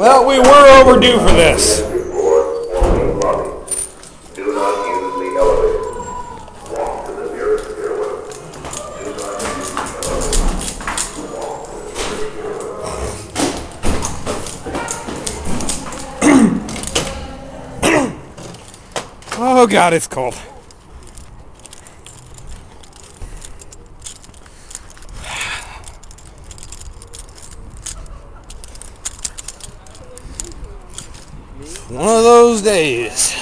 Well, we were overdue for this. Do not use the elevator. Walk to the nearest stairwell. Do not use the elevator. Walk to the nearest stairwell. Oh God, it's cold. One of those days.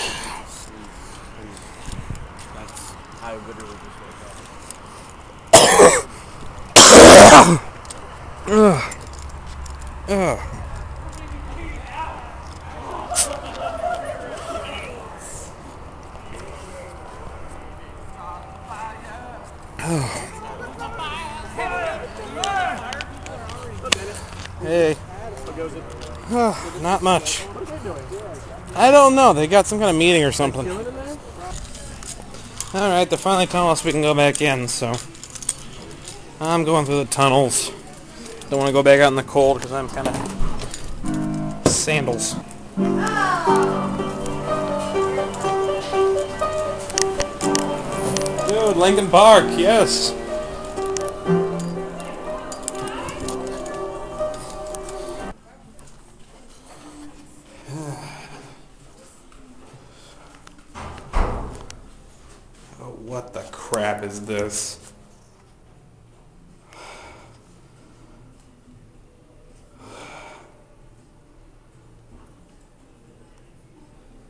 I literally just woke up. Hey. Not much. I don't know. They got some kind of meeting or something. Alright, they're finally telling us we can go back in, so I'm going through the tunnels. Don't want to go back out in the cold because I'm kind of sandals. Dude, Lincoln Park, yes. Oh, what the crap is this?